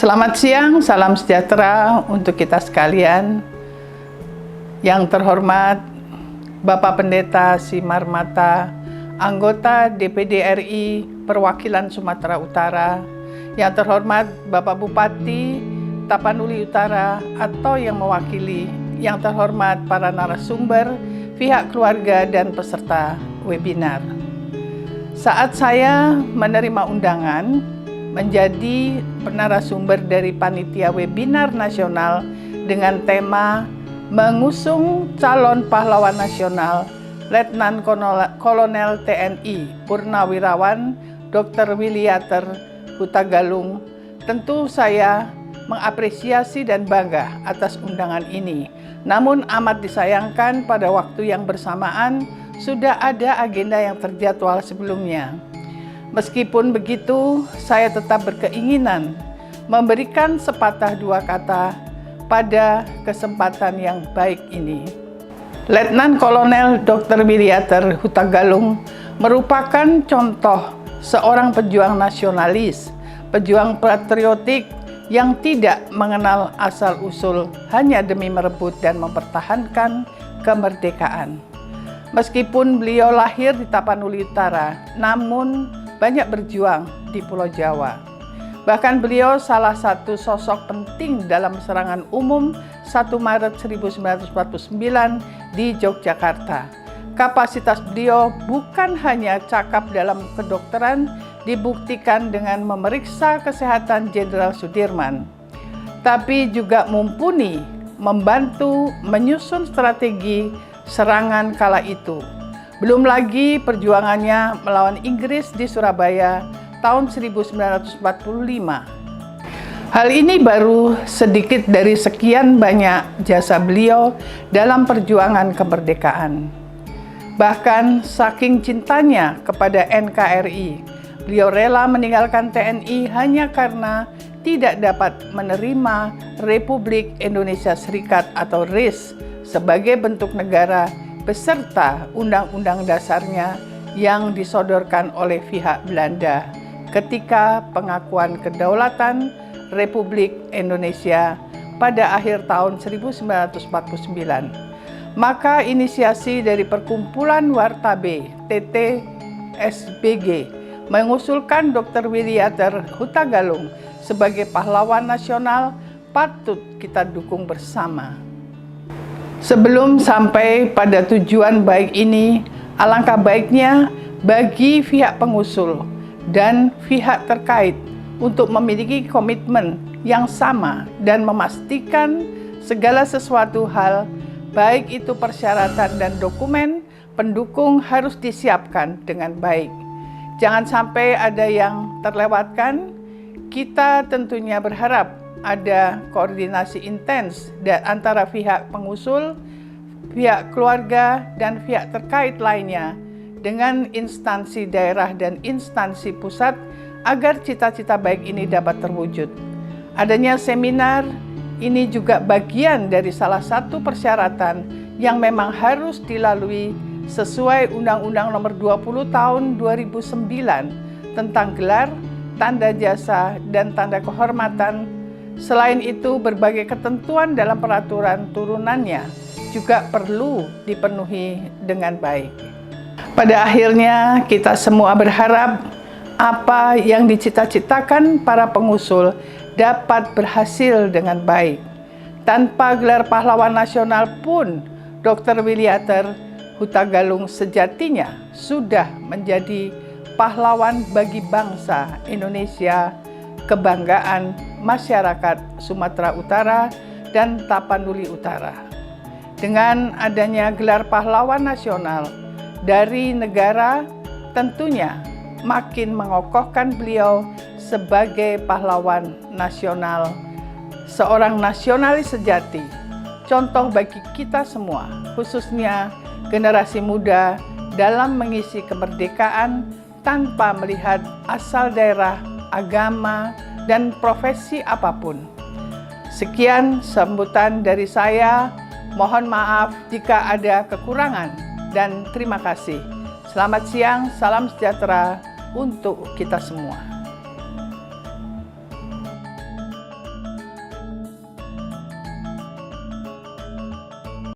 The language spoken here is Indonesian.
Selamat siang, salam sejahtera untuk kita sekalian. Yang terhormat Bapak Pendeta Simar Mata, anggota DPD RI Perwakilan Sumatera Utara. Yang terhormat Bapak Bupati Tapanuli Utara atau yang mewakili. Yang terhormat para narasumber, pihak keluarga dan peserta webinar. Saat saya menerima undangan menjadi penarasumber dari panitia webinar nasional dengan tema mengusung calon pahlawan nasional Letnan Kolonel TNI Purnawirawan Dr. Wiliater Hutagalung, tentu saya mengapresiasi dan bangga atas undangan ini. Namun amat disayangkan pada waktu yang bersamaan sudah ada agenda yang terjadwal sebelumnya. Meskipun begitu, saya tetap berkeinginan memberikan sepatah dua kata pada kesempatan yang baik ini. Letnan Kolonel Dr. Wiliater Hutagalung merupakan contoh seorang pejuang nasionalis, pejuang patriotik yang tidak mengenal asal-usul hanya demi merebut dan mempertahankan kemerdekaan. Meskipun beliau lahir di Tapanuli Utara, namun banyak berjuang di Pulau Jawa. Bahkan beliau salah satu sosok penting dalam serangan umum 1 Maret 1949 di Yogyakarta. Kapasitas beliau bukan hanya cakap dalam kedokteran, dibuktikan dengan memeriksa kesehatan Jenderal Sudirman, tapi juga mumpuni membantu menyusun strategi serangan kala itu. Belum lagi perjuangannya melawan Inggris di Surabaya tahun 1945. Hal ini baru sedikit dari sekian banyak jasa beliau dalam perjuangan kemerdekaan. Bahkan saking cintanya kepada NKRI, beliau rela meninggalkan TNI hanya karena tidak dapat menerima Republik Indonesia Serikat atau RIS sebagai bentuk negara beserta undang-undang dasarnya yang disodorkan oleh pihak Belanda ketika pengakuan kedaulatan Republik Indonesia pada akhir tahun 1949. Maka inisiasi dari Perkumpulan Wartabe TTSBG mengusulkan Dr. Wiliater Hutagalung sebagai pahlawan nasional patut kita dukung bersama. Sebelum sampai pada tujuan baik ini, alangkah baiknya bagi pihak pengusul dan pihak terkait untuk memiliki komitmen yang sama dan memastikan segala sesuatu hal, baik itu persyaratan dan dokumen pendukung harus disiapkan dengan baik. Jangan sampai ada yang terlewatkan. Kita tentunya berharap ada koordinasi intens antara pihak pengusul, pihak keluarga, dan pihak terkait lainnya dengan instansi daerah dan instansi pusat agar cita-cita baik ini dapat terwujud. Adanya seminar ini juga bagian dari salah satu persyaratan yang memang harus dilalui sesuai Undang-Undang Nomor 20 Tahun 2009 tentang gelar, tanda jasa, dan tanda kehormatan. Selain itu, berbagai ketentuan dalam peraturan turunannya juga perlu dipenuhi dengan baik. Pada akhirnya, kita semua berharap apa yang dicita-citakan para pengusul dapat berhasil dengan baik. Tanpa gelar pahlawan nasional pun, Dr. Wiliater Hutagalung sejatinya sudah menjadi pahlawan bagi bangsa Indonesia, kebanggaan masyarakat Sumatera Utara dan Tapanuli Utara. Dengan adanya gelar pahlawan nasional dari negara, tentunya makin mengokohkan beliau sebagai pahlawan nasional, seorang nasionalis sejati, contoh bagi kita semua, khususnya generasi muda dalam mengisi kemerdekaan tanpa melihat asal daerah, agama, dan profesi apapun. Sekian sambutan dari saya. Mohon maaf jika ada kekurangan dan terima kasih. Selamat siang, salam sejahtera untuk kita semua.